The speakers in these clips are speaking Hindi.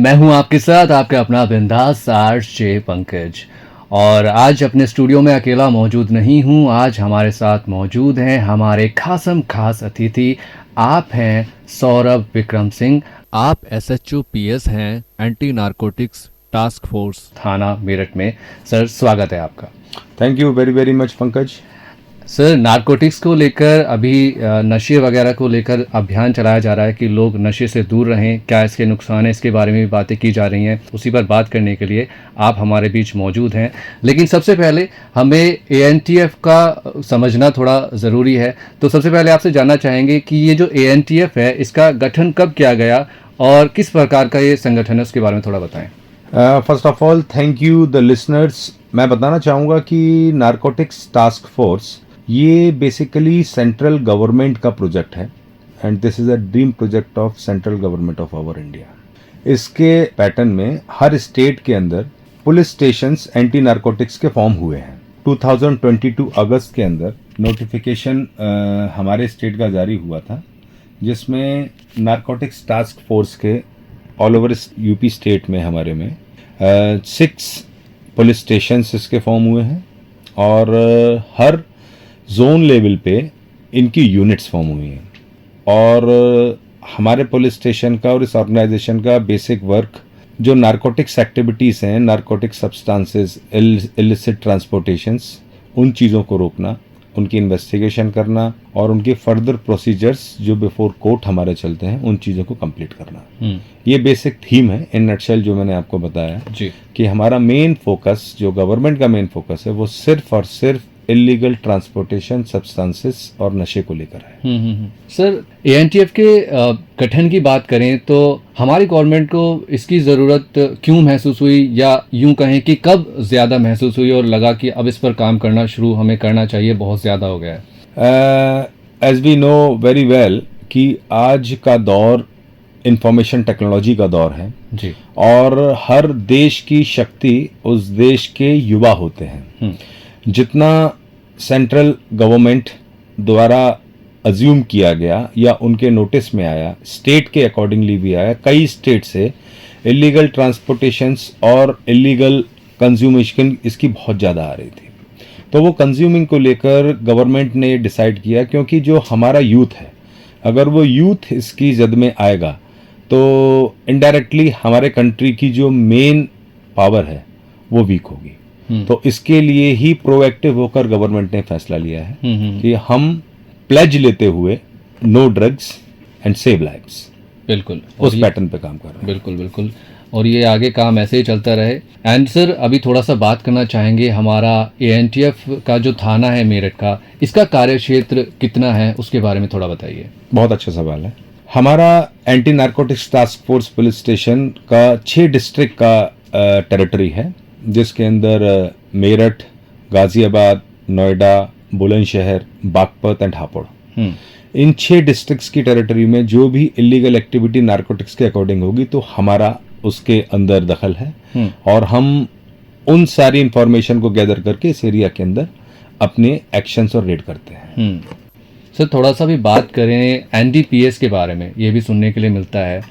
मैं हूं आपके साथ आपका अपना बिंदास आरजे पंकज। और आज अपने स्टूडियो में अकेला मौजूद नहीं हूं। आज हमारे साथ मौजूद हैं हमारे खासम खास अतिथि। आप हैं सौरभ विक्रम सिंह। आप एसएचओ पीएस हैं, एंटी नारकोटिक्स टास्क फोर्स थाना मेरठ में। सर, स्वागत है आपका। Thank you very very much Pankaj. Sir, narcotics को लेकर अभी नशे वगैरह को लेकर अभियान चलाया जा रहा है कि लोग नशे से दूर रहें। क्या इसके नुकसान है, इसके बारे में भी बातें की जा रही हैं। उसी पर बात करने के लिए आप हमारे बीच मौजूद हैं। लेकिन सबसे पहले हमें एएनटीएफ का समझना थोड़ा ज़रूरी है। तो सबसे पहले आपसे जानना चाहेंगे कि ये जो एएनटीएफ है, इसका गठन कब किया गया और किस प्रकार का ये संगठन है, उसके बारे में थोड़ा बताएं। First of all thank you the listeners. मैं बताना चाहूँगा कि नारकोटिक्स टास्क फोर्स ये बेसिकली सेंट्रल गवर्नमेंट का प्रोजेक्ट है and this is a dream project of central government of our India. इसके पैटर्न में हर स्टेट के अंदर पुलिस स्टेशंस एंटी नारकोटिक्स के फॉर्म हुए हैं। 2022 अगस्त के अंदर नोटिफिकेशन हमारे स्टेट का जारी हुआ था, जिसमें नारकोटिक्स टास्क फोर्स के ऑल ओवर यूपी स्टेट में हमारे में 6 पुलिस स्टेशंस इसके फॉर्म हुए हैं और हर जोन लेवल पे इनकी यूनिट्स फॉर्म हुई हैं। और हमारे पुलिस स्टेशन का और इस ऑर्गेनाइजेशन का बेसिक वर्क जो नारकोटिक्स एक्टिविटीज़ हैं, नारकोटिक सब्सटेंसेस, इलिसिट ट्रांसपोर्टेशंस, उन चीज़ों को रोकना, उनकी इन्वेस्टिगेशन करना और उनके फर्दर प्रोसीजर्स जो बिफोर कोर्ट हमारे चलते हैं, उन चीज़ों को कंप्लीट करना। ये बेसिक थीम है इन नटशेल जो मैंने आपको बताया जी। कि हमारा मेन फोकस, जो गवर्नमेंट का मेन फोकस है, वो सिर्फ और सिर्फ इलीगल ट्रांसपोर्टेशन सब्सटेंसेस और नशे को लेकर है। सर, एएनटीएफ के गठन की बात करें तो हमारी गवर्नमेंट को इसकी ज़रूरत क्यों महसूस हुई, या यूं कहें कि कब ज़्यादा महसूस हुई और लगा कि अब इस पर काम करना शुरू हमें करना चाहिए, बहुत ज़्यादा हो गया है। As we know very well कि आज का दौर इंफॉर्मेशन टेक्नोलॉजी का दौर है जी। और हर देश की शक्ति उस देश के युवा होते हैं। जितना सेंट्रल गवर्नमेंट द्वारा अज्यूम किया गया या उनके नोटिस में आया, स्टेट के अकॉर्डिंगली भी आया, कई स्टेट से इलीगल ट्रांसपोर्टेशंस और इलीगल कंज्यूमेशन इसकी बहुत ज़्यादा आ रही थी। तो वो कंज्यूमिंग को लेकर गवर्नमेंट ने डिसाइड किया, क्योंकि जो हमारा यूथ है, अगर वो यूथ इसकी जद में आएगा तो इनडायरेक्टली हमारे कंट्री की जो मेन पावर है वो वीक होगी। तो इसके लिए ही प्रोएक्टिव होकर गवर्नमेंट ने फैसला लिया है कि हम प्लेज लेते हुए no drugs and save lives, बिल्कुल उस पैटर्न पे काम कर रहे हैं। बिल्कुल बिल्कुल, और ये आगे काम ऐसे ही चलता रहे। एंड सर, अभी थोड़ा सा बात करना चाहेंगे हमारा एएनटीएफ का जो थाना है मेरठ का, इसका कार्य क्षेत्र कितना है, उसके बारे में थोड़ा बताइए। बहुत अच्छा सवाल है। हमारा anti narcotics task force police station का 6 डिस्ट्रिक्ट का टेरिटरी है, जिसके अंदर Meerut, Ghaziabad, Noida, Bulandshahr, Baghpat and Hapur, in 6 districts की टेरिटरी में जो भी इलीगल एक्टिविटी नारकोटिक्स के अकॉर्डिंग होगी तो हमारा उसके अंदर दखल है और हम उन सारी इंफॉर्मेशन को गैदर करके इस एरिया के अंदर अपने एक्शंस और रेड करते हैं। सर, थोड़ा सा भी बात करें एनडीपीएस के बारे में, ये भी सुनने के लिए मिलता है,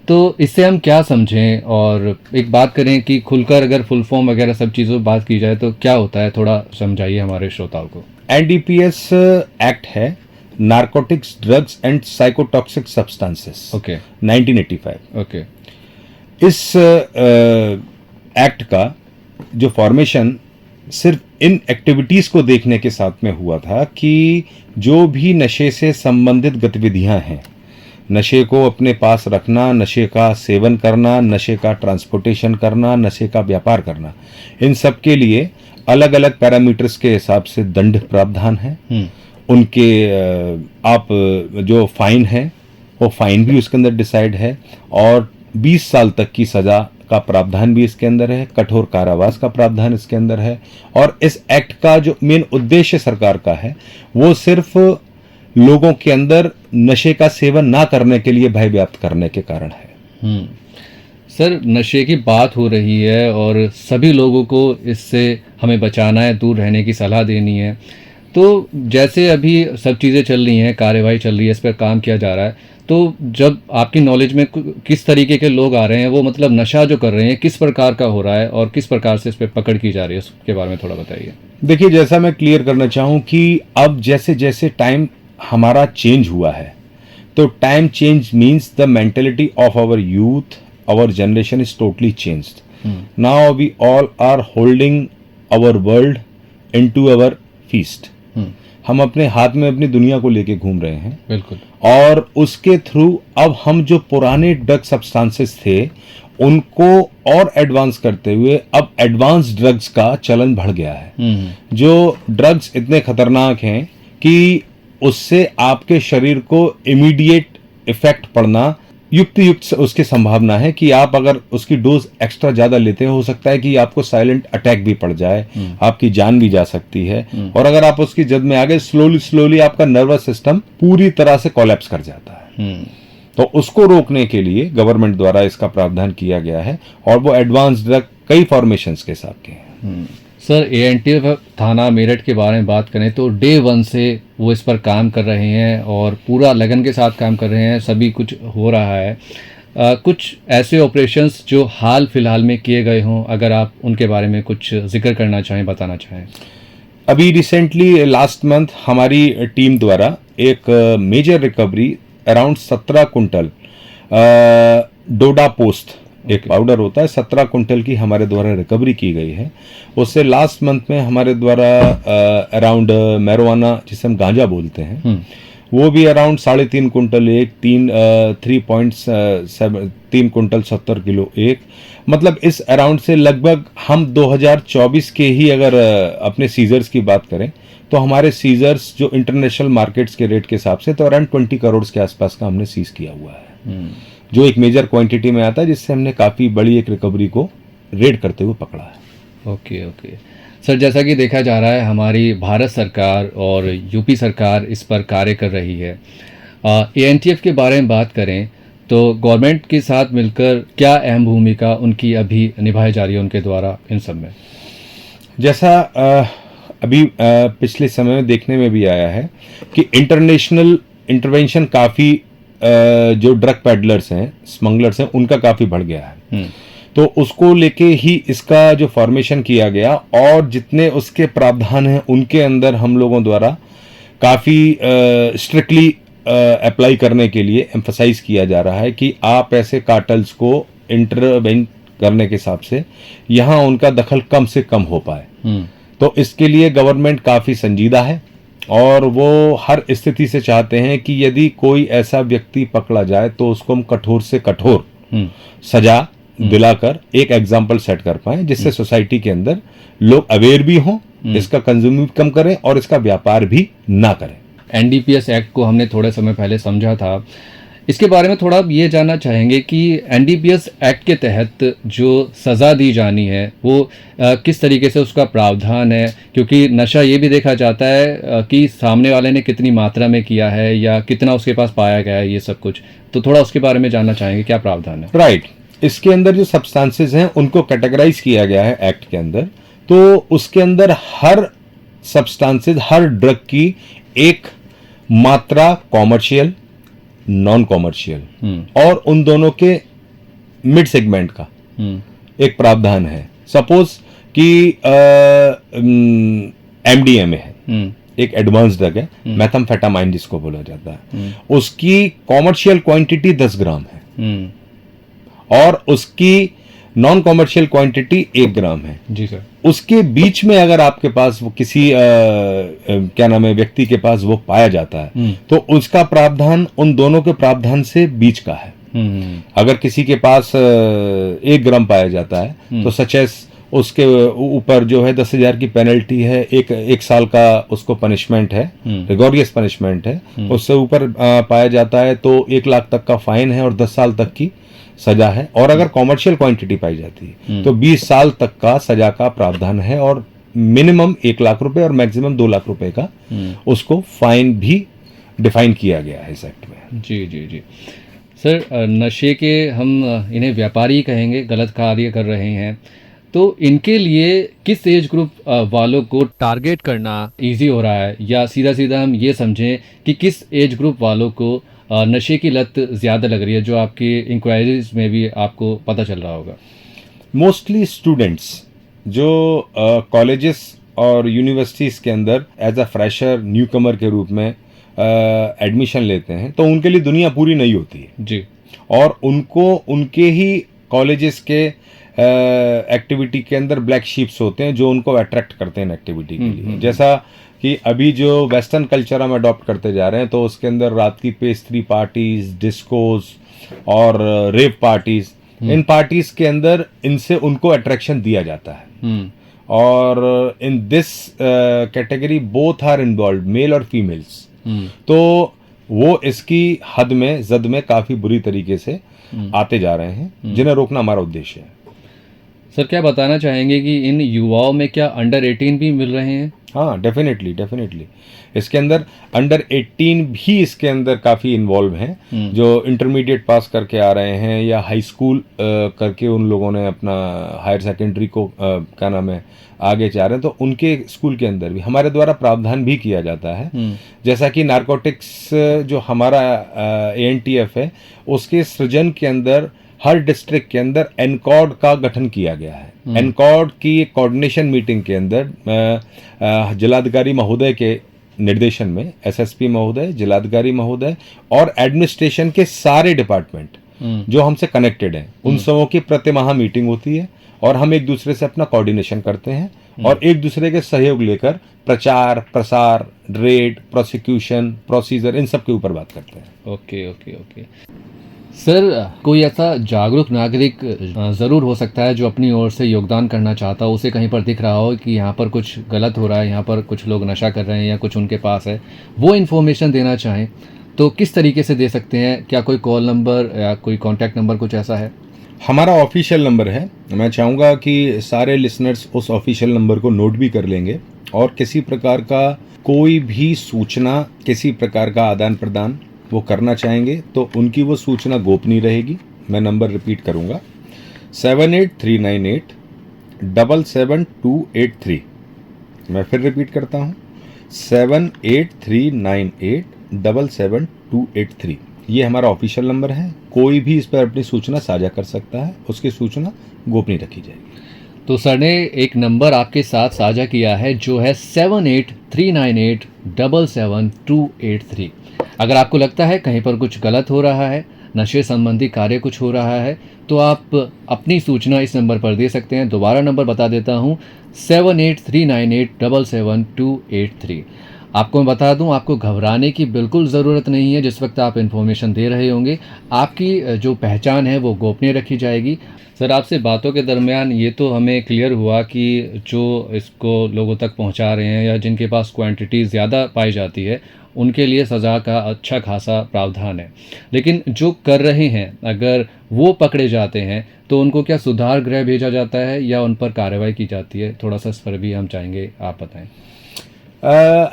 तो इससे हम क्या समझें, और एक बात करें कि खुलकर अगर फुल फॉर्म वगैरह सब चीज़ों पर बात की जाए तो क्या होता है, थोड़ा समझाइए हमारे श्रोताओं को। एनडीपीएस एक्ट है, narcotics, drugs and psychotoxic substances, okay, 1985। Okay. इस एक्ट का जो फॉर्मेशन सिर्फ इन एक्टिविटीज़ को देखने के साथ में हुआ था कि जो भी नशे से संबंधित गतिविधियां हैं, नशे को अपने पास रखना, नशे का सेवन करना, नशे का ट्रांसपोर्टेशन करना, नशे का व्यापार करना, इन सब के लिए अलग अलग पैरामीटर्स के हिसाब से दंड प्रावधान है। उनके आप जो फाइन है वो फाइन भी उसके अंदर डिसाइड है और 20 साल तक की सजा का प्रावधान भी इसके अंदर है, कठोर कारावास का प्रावधान इसके अंदर है। और इस एक्ट का जो मेन उद्देश्य सरकार का है वो सिर्फ लोगों के अंदर नशे का सेवन ना करने के लिए भय व्याप्त करने के कारण है। सर, नशे की बात हो रही है और सभी लोगों को इससे हमें बचाना है, दूर रहने की सलाह देनी है। तो जैसे अभी सब चीज़ें चल रही हैं, कार्यवाही चल रही है, इस पर काम किया जा रहा है, तो जब आपकी नॉलेज में किस तरीके के लोग आ रहे हैं, वो मतलब नशा जो कर रहे हैं किस प्रकार का हो रहा है और किस प्रकार से इस पर पकड़ की जा रही है, उसके बारे में थोड़ा बताइए। देखिए, जैसा मैं क्लियर करना चाहूँ कि अब जैसे जैसे टाइम हमारा चेंज हुआ है, तो time change means the mentality of our youth, our generation is totally changed. Now we all are holding our world into our fist. हम अपने हाथ में अपनी दुनिया को लेके घूम रहे हैं। बिल्कुल। और उसके थ्रू अब हम जो पुराने ड्रग सब्सटेंसेस थे उनको और एडवांस करते हुए अब एडवांस ड्रग्स का चलन बढ़ गया है। जो ड्रग्स इतने खतरनाक हैं कि उससे आपके शरीर को इमीडिएट इफेक्ट पड़ना युक्त उसकी संभावना है कि आप अगर उसकी डोज एक्स्ट्रा ज्यादा लेते हो सकता है कि आपको साइलेंट अटैक भी पड़ जाए, आपकी जान भी जा सकती है। और अगर आप उसकी जद में आ गए, स्लोली आपका नर्वस सिस्टम पूरी तरह से कोलैप्स कर जाता है। तो उसको रोकने के लिए गवर्नमेंट द्वारा इसका प्रावधान किया गया है और वो एडवांस ड्रग कई फॉर्मेशंस के साथ के हैं। सर, एएनटीएफ थाना मेरठ के बारे में बात करें तो डे 1 से वो इस पर काम कर रहे हैं और पूरा लगन के साथ काम कर रहे हैं, सभी कुछ हो रहा है। कुछ ऐसे ऑपरेशंस जो हाल फिलहाल में किए गए हों, अगर आप उनके बारे में कुछ जिक्र करना चाहें, बताना चाहें। अभी रिसेंटली लास्ट मंथ हमारी टीम द्वारा एक मेजर रिकवरी अराउंड 17 कुंटल डोडा पोस्ट एक पाउडर होता है, 17 कुंटल की हमारे द्वारा रिकवरी की गई है। उससे लास्ट मंथ में हमारे द्वारा अराउंड मैरोवाना, जिसे हम गांजा बोलते हैं, वो भी अराउंड 3.5 कुंटल एक, 3 कुंटल 70 किलो एक, मतलब इस अराउंड से लगभग हम 2024 के ही अगर अपने सीजर्स की बात करें तो हमारे सीजर्स जो इंटरनेशनल मार्केट्स के रेट के हिसाब से तो अराउंड 20 करोड़ के आसपास का हमने सीज किया हुआ है, जो एक मेजर क्वांटिटी में आता है, जिससे हमने काफ़ी बड़ी एक रिकवरी को रेड करते हुए पकड़ा है। ओके सर, जैसा कि देखा जा रहा है हमारी भारत सरकार और यूपी सरकार इस पर कार्य कर रही है। एएनटीएफ के बारे में बात करें तो गवर्नमेंट के साथ मिलकर क्या अहम भूमिका उनकी अभी निभाई जा रही है उनके द्वारा इन सब में? जैसा अभी पिछले समय में देखने में भी आया है कि इंटरनेशनल इंटरवेंशन काफ़ी जो ड्रग पैडलर्स हैं, स्मगलर्स हैं, उनका काफ़ी बढ़ गया है। तो उसको लेके ही इसका जो फॉर्मेशन किया गया और जितने उसके प्रावधान हैं उनके अंदर हम लोगों द्वारा काफ़ी स्ट्रिक्टली अप्लाई करने के लिए एम्फसाइज किया जा रहा है कि आप ऐसे कार्टल्स को इंटरवेन करने के हिसाब से यहाँ उनका दखल कम से कम हो पाए। तो इसके लिए गवर्नमेंट काफ़ी संजीदा है और वो हर स्थिति से चाहते हैं कि यदि कोई ऐसा व्यक्ति पकड़ा जाए तो उसको हम कठोर से कठोर सजा दिलाकर एक एग्जाम्पल सेट कर पाए, जिससे सोसाइटी के अंदर लोग अवेयर भी हों, इसका कंज्यूम भी कम करें और इसका व्यापार भी ना करें। एनडीपीएस एक्ट को हमने थोड़े समय पहले समझा था, इसके बारे में थोड़ा ये जानना चाहेंगे कि एनडीपीएस एक्ट के तहत जो सज़ा दी जानी है वो किस तरीके से उसका प्रावधान है, क्योंकि नशा ये भी देखा जाता है कि सामने वाले ने कितनी मात्रा में किया है या कितना उसके पास पाया गया है, ये सब कुछ, तो थोड़ा उसके बारे में जानना चाहेंगे क्या प्रावधान है। राइट, इसके अंदर जो सब्सटेंसेस हैं उनको कैटेगराइज किया गया है एक्ट के अंदर। तो उसके अंदर हर सब्सटेंसेस, हर ड्रग की एक मात्रा कॉमर्शियल, नॉन कॉमर्शियल और उन दोनों के मिड सेगमेंट का एक प्रावधान है। सपोज कि एमडीएमए है, एक एडवांस ड्रग है, मेथाम्फेटामाइन जिसको बोला जाता है, उसकी कॉमर्शियल क्वांटिटी 10 ग्राम है और उसकी नॉन कॉमर्शियल क्वांटिटी 1 ग्राम है। जी सर। उसके बीच में अगर आपके पास वो किसी क्या नाम है व्यक्ति के पास वो पाया जाता है तो उसका प्रावधान उन दोनों के प्रावधान से बीच का है। अगर किसी के पास 1 ग्राम पाया जाता है तो सच एस उसके ऊपर जो है 10,000 की पेनल्टी है, एक साल का उसको पनिशमेंट है, रिगोरियस पनिशमेंट है। उससे ऊपर पाया जाता है तो 1 लाख तक का फाइन है और 10 साल तक की सजा है। और अगर कॉमर्शियल क्वांटिटी पाई जाती है तो 20 साल तक का सजा का प्रावधान है और मिनिमम 1 लाख रुपए और मैक्सिमम 2 लाख रुपए का उसको फाइन भी डिफाइन किया गया है इस एक्ट में। जी जी जी सर, नशे के हम इन्हें व्यापारी कहेंगे, गलत कार्य कर रहे हैं, तो इनके लिए किस एज ग्रुप वालों को टारगेट करना इजी हो रहा है, या सीधा सीधा हम ये समझें कि किस एज ग्रुप वालों को नशे की लत ज़्यादा लग रही है, जो आपकी इंक्वायरीज में भी आपको पता चल रहा होगा? मोस्टली स्टूडेंट्स जो कॉलेजेस और यूनिवर्सिटीज़ के अंदर एज अ फ्रेशर न्यू कमर के रूप में एडमिशन लेते हैं, तो उनके लिए दुनिया पूरी नई होती है जी। और उनको उनके ही कॉलेजेस के एक्टिविटी के अंदर ब्लैक शीप्स होते हैं जो उनको अट्रैक्ट करते हैं एक्टिविटी के लिए। जैसा कि अभी जो वेस्टर्न कल्चर हम अडॉप्ट करते जा रहे हैं, तो उसके अंदर रात की पेस्ट्री पार्टीज, डिस्कोस और रेव पार्टीज, इन पार्टीज के अंदर इनसे उनको अट्रैक्शन दिया जाता है। और in this category both are involve, male और फीमेल्स। तो वो इसकी हद में, जद में काफ़ी बुरी तरीके से आते जा रहे हैं, जिन्हें रोकना हमारा उद्देश्य है। सर, क्या बताना चाहेंगे कि इन युवाओं में क्या अंडर 18 भी मिल रहे हैं? हाँ, डेफिनेटली डेफिनेटली इसके अंदर अंडर 18 भी इसके अंदर काफ़ी इन्वॉल्व हैं, जो इंटरमीडिएट पास करके आ रहे हैं या हाई स्कूल करके उन लोगों ने अपना हायर सेकेंडरी को क्या नाम है आगे जा रहे हैं, तो उनके स्कूल के अंदर भी हमारे द्वारा प्रावधान भी किया जाता है। जैसा कि नारकोटिक्स जो हमारा ANTF है, उसके सृजन के अंदर हर डिस्ट्रिक्ट के अंदर एनकॉर्ड का गठन किया गया है। एनकॉर्ड की कोऑर्डिनेशन मीटिंग के अंदर जिलाधिकारी महोदय के निर्देशन में SSP महोदय, जिलाधिकारी महोदय और एडमिनिस्ट्रेशन के सारे डिपार्टमेंट जो हमसे कनेक्टेड हैं, उन सबों की प्रतिमाह मीटिंग होती है और हम एक दूसरे से अपना कोऑर्डिनेशन करते हैं और एक दूसरे के सहयोग लेकर प्रचार, प्रसार, रेड, प्रोसिक्यूशन, प्रोसीजर, इन सब के ऊपर बात करते हैं। ओके ओके ओके सर, कोई ऐसा जागरूक नागरिक ज़रूर हो सकता है जो अपनी ओर से योगदान करना चाहता हो, उसे कहीं पर दिख रहा हो कि यहाँ पर कुछ गलत हो रहा है, यहाँ पर कुछ लोग नशा कर रहे हैं या कुछ उनके पास है, वो इन्फॉर्मेशन देना चाहें तो किस तरीके से दे सकते हैं? क्या कोई कॉल नंबर या कोई कॉन्टैक्ट नंबर कुछ ऐसा है? हमारा ऑफिशियल नंबर है, मैं चाहूँगा कि सारे लिसनर्स उस ऑफिशियल नंबर को नोट भी कर लेंगे और किसी प्रकार का कोई भी सूचना, किसी प्रकार का आदान प्रदान वो करना चाहेंगे तो उनकी वो सूचना गोपनीय रहेगी। मैं नंबर रिपीट करूँगा, 7839877283। मैं फिर रिपीट करता हूँ, 7839877283। ये हमारा ऑफिशियल नंबर है। कोई भी इस पर अपनी सूचना साझा कर सकता है, उसकी सूचना गोपनीय रखी जाएगी। तो सर ने एक नंबर आपके साथ साझा किया है जो है 7839877283। अगर आपको लगता है कहीं पर कुछ गलत हो रहा है, नशे संबंधी कार्य कुछ हो रहा है, तो आप अपनी सूचना इस नंबर पर दे सकते हैं। दोबारा नंबर बता देता हूँ, 7839877283। आपको मैं बता दूं, आपको घबराने की बिल्कुल ज़रूरत नहीं है। जिस वक्त आप इन्फॉर्मेशन दे रहे होंगे, आपकी जो पहचान है वो गोपनीय रखी जाएगी। सर, आपसे बातों के दरमियान ये तो हमें क्लियर हुआ कि जो इसको लोगों तक पहुंचा रहे हैं या जिनके पास क्वांटिटी ज़्यादा पाई जाती है, उनके लिए सज़ा का अच्छा खासा प्रावधान है। लेकिन जो कर रहे हैं, अगर वो पकड़े जाते हैं तो उनको क्या सुधार गृह भेजा जाता है या उन पर कार्रवाई की जाती है? थोड़ा सा इस पर भी हम चाहेंगे आप बताएं।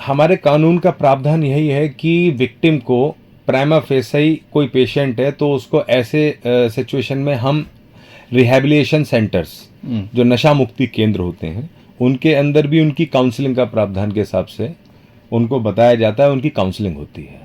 हमारे कानून का प्रावधान यही है कि विक्टिम को प्राइमा फेसाई कोई पेशेंट है तो उसको ऐसे सिचुएशन में हम रिहैबिलिटेशन सेंटर्स, जो नशा मुक्ति केंद्र होते हैं, उनके अंदर भी उनकी काउंसलिंग का प्रावधान के हिसाब से उनको बताया जाता है, उनकी काउंसलिंग होती है।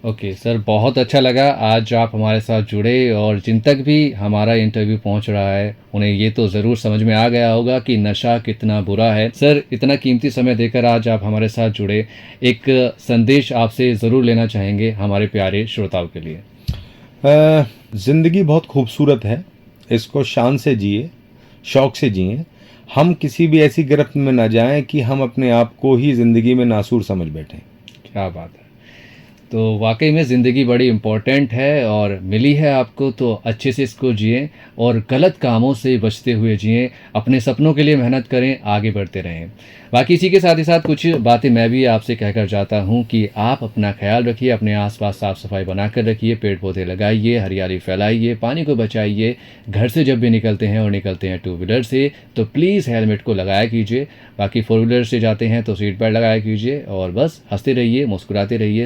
ओके सर, बहुत अच्छा लगा आज आप हमारे साथ जुड़े और जिन तक भी हमारा इंटरव्यू पहुंच रहा है उन्हें ये तो ज़रूर समझ में आ गया होगा कि नशा कितना बुरा है। सर, इतना कीमती समय देकर आज आप हमारे साथ जुड़े, एक संदेश आपसे ज़रूर लेना चाहेंगे हमारे प्यारे श्रोताओं के लिए। ज़िंदगी बहुत खूबसूरत है, इसको शान से जिए, शौक़ से जिए। हम किसी भी ऐसी गिरफ्त में ना जाएं कि हम अपने आप को ही ज़िंदगी में नासूर समझ बैठें। क्या बात है। तो वाकई में ज़िंदगी बड़ी इम्पोर्टेंट है और मिली है आपको, तो अच्छे से इसको जिएं और गलत कामों से बचते हुए जिएं। अपने सपनों के लिए मेहनत करें, आगे बढ़ते रहें। बाकी इसी के साथ ही साथ कुछ बातें मैं भी आपसे कहकर जाता हूं कि आप अपना ख्याल रखिए, अपने आसपास साफ़ सफाई बनाकर रखिए, पेड़ पौधे लगाइए, हरियाली फैलाइए, पानी को बचाइए। घर से जब भी निकलते हैं और निकलते हैं टू व्हीलर से तो प्लीज़ हेलमेट को लगाया कीजिए। बाकी फोर व्हीलर से जाते हैं तो सीट बेल्ट लगाया कीजिए और बस हंसते रहिए, मुस्कुराते रहिए।